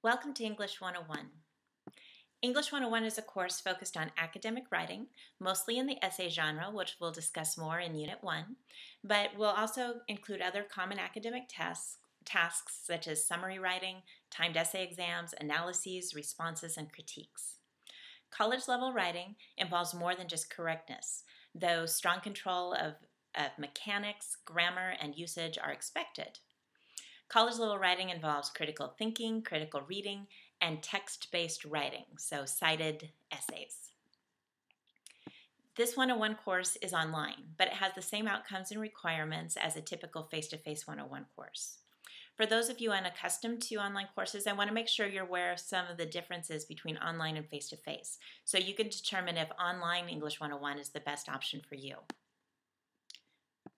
Welcome to English 101. English 101 is a course focused on academic writing, mostly in the essay genre, which we'll discuss more in Unit 1, but we'll also include other common academic tasks such as summary writing, timed essay exams, analyses, responses, and critiques. College-level writing involves more than just correctness, though strong control of mechanics, grammar, and usage are expected. College-level writing involves critical thinking, critical reading, and text-based writing, so cited essays. This 101 course is online, but it has the same outcomes and requirements as a typical face-to-face 101 course. For those of you unaccustomed to online courses, I want to make sure you're aware of some of the differences between online and face-to-face, so you can determine if online English 101 is the best option for you.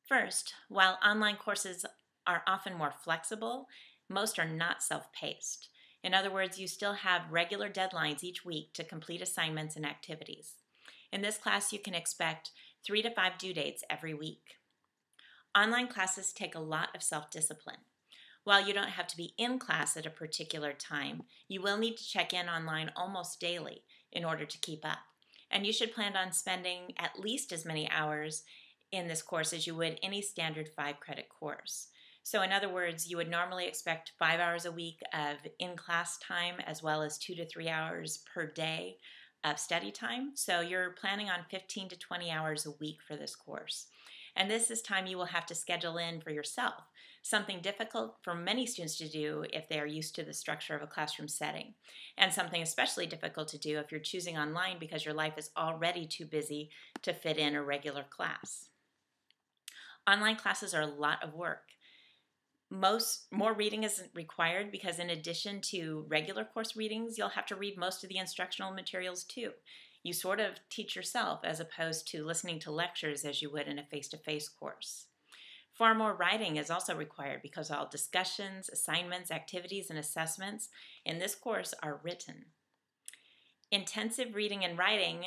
First, while online courses are often more flexible, most are not self-paced. In other words, you still have regular deadlines each week to complete assignments and activities. In this class, you can expect 3 to 5 due dates every week. Online classes take a lot of self-discipline. While you don't have to be in class at a particular time, you will need to check in online almost daily in order to keep up. And you should plan on spending at least as many hours in this course as you would any standard 5-credit course. So in other words, you would normally expect 5 hours a week of in-class time as well as 2 to 3 hours per day of study time. So you're planning on 15 to 20 hours a week for this course. And this is time you will have to schedule in for yourself, something difficult for many students to do if they are used to the structure of a classroom setting, and something especially difficult to do if you're choosing online because your life is already too busy to fit in a regular class. Online classes are a lot of work. More reading is required because in addition to regular course readings, you'll have to read most of the instructional materials too. You sort of teach yourself as opposed to listening to lectures as you would in a face-to-face course. Far more writing is also required because all discussions, assignments, activities, and assessments in this course are written. Intensive reading and writing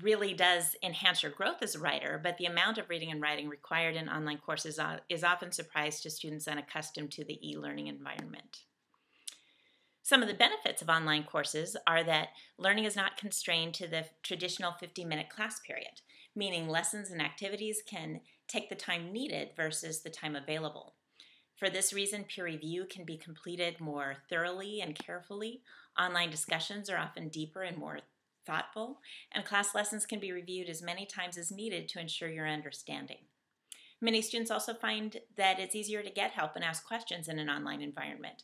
really does enhance your growth as a writer, but the amount of reading and writing required in online courses is often a surprise to students unaccustomed to the e-learning environment. Some of the benefits of online courses are that learning is not constrained to the traditional 50-minute class period, meaning lessons and activities can take the time needed versus the time available. For this reason, peer review can be completed more thoroughly and carefully. Online discussions are often deeper and more thoughtful, and class lessons can be reviewed as many times as needed to ensure your understanding. Many students also find that it's easier to get help and ask questions in an online environment,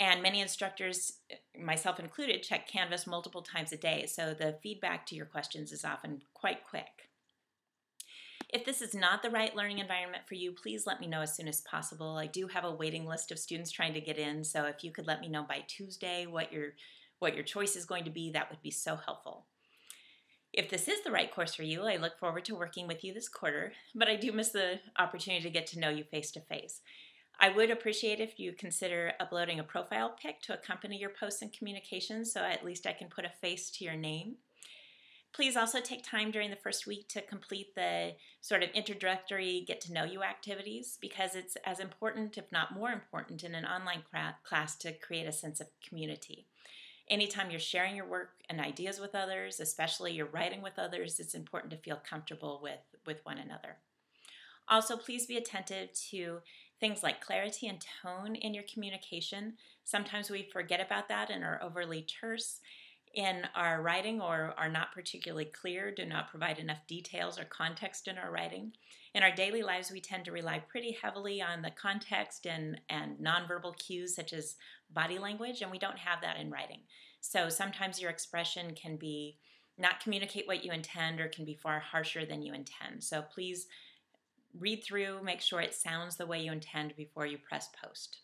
and many instructors, myself included, check Canvas multiple times a day, so the feedback to your questions is often quite quick. If this is not the right learning environment for you, please let me know as soon as possible. I do have a waiting list of students trying to get in, so if you could let me know by Tuesday what your choice is going to be, that would be so helpful. If this is the right course for you, I look forward to working with you this quarter, but I do miss the opportunity to get to know you face-to-face. I would appreciate if you consider uploading a profile pic to accompany your posts and communications so at least I can put a face to your name. Please also take time during the first week to complete the sort of introductory get-to-know-you activities because it's as important, if not more important, in an online class to create a sense of community. Anytime you're sharing your work and ideas with others, especially you're writing with others, it's important to feel comfortable with one another. Also, please be attentive to things like clarity and tone in your communication. Sometimes we forget about that and are overly terse in our writing or are not particularly clear, do not provide enough details or context in our writing. In our daily lives, we tend to rely pretty heavily on the context and nonverbal cues such as body language, and we don't have that in writing. So sometimes your expression can be not communicate what you intend or can be far harsher than you intend. So please read through, make sure it sounds the way you intend before you press post.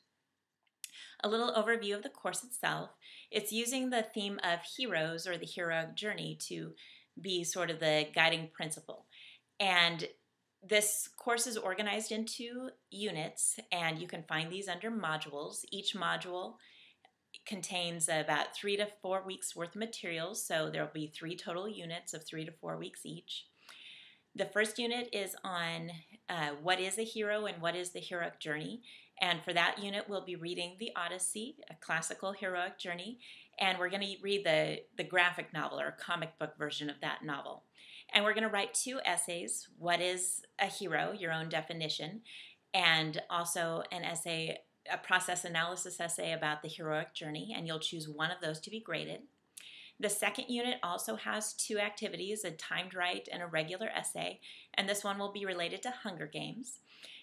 A little overview of the course itself. It's using the theme of heroes or the heroic journey to be sort of the guiding principle. And this course is organized into units, and you can find these under modules. Each module contains about 3 to 4 weeks worth of materials, so there will be 3 total units of 3 to 4 weeks each. The first unit is on what is a hero and what is the heroic journey, And for that unit, we'll be reading The Odyssey, a classical heroic journey, and we're going to read the graphic novel or comic book version of that novel. And we're going to write 2 essays. What is a hero? Your own definition. And also an essay, a process analysis essay about the heroic journey, and you'll choose one of those to be graded. The second unit also has 2 activities, a timed write and a regular essay, and this one will be related to Hunger Games.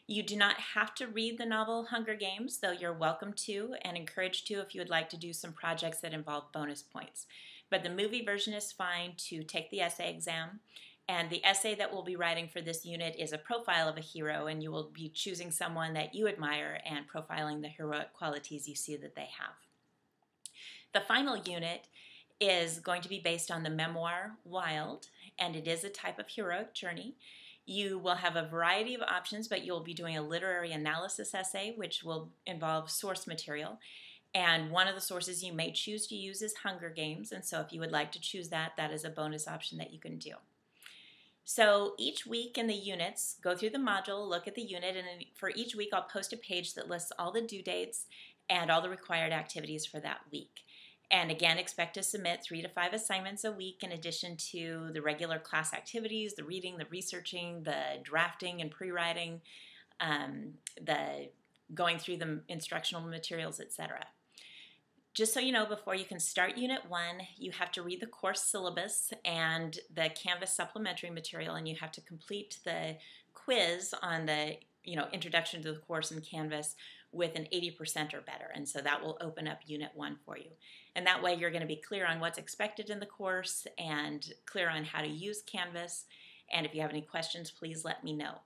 You do not have to read the novel Hunger Games, though you're welcome to and encouraged to if you would like to do some projects that involve bonus points. But the movie version is fine to take the essay exam. And the essay that we'll be writing for this unit is a profile of a hero, and you will be choosing someone that you admire and profiling the heroic qualities you see that they have. The final unit is going to be based on the memoir Wild, and it is a type of heroic journey. You will have a variety of options, but you'll be doing a literary analysis essay, which will involve source material. And one of the sources you may choose to use is Hunger Games, and so if you would like to choose that, that is a bonus option that you can do. So each week in the units, go through the module, look at the unit, and for each week I'll post a page that lists all the due dates and all the required activities for that week. And again, expect to submit 3 to 5 assignments a week in addition to the regular class activities, the reading, the researching, the drafting and pre-writing, the going through the instructional materials, etc. Just so you know, before you can start Unit 1, you have to read the course syllabus and the Canvas supplementary material, and you have to complete the quiz on the introduction to the course in Canvas with an 80% or better, and so that will open up Unit 1 for you. And that way you're going to be clear on what's expected in the course and clear on how to use Canvas, and if you have any questions, please let me know.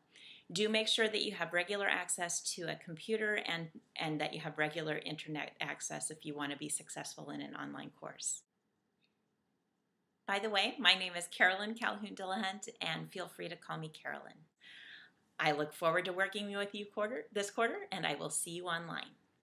Do make sure that you have regular access to a computer and that you have regular internet access if you want to be successful in an online course. By the way, my name is Carolyn Calhoun-Dillahunt, and feel free to call me Carolyn. I look forward to working with you this quarter, and I will see you online.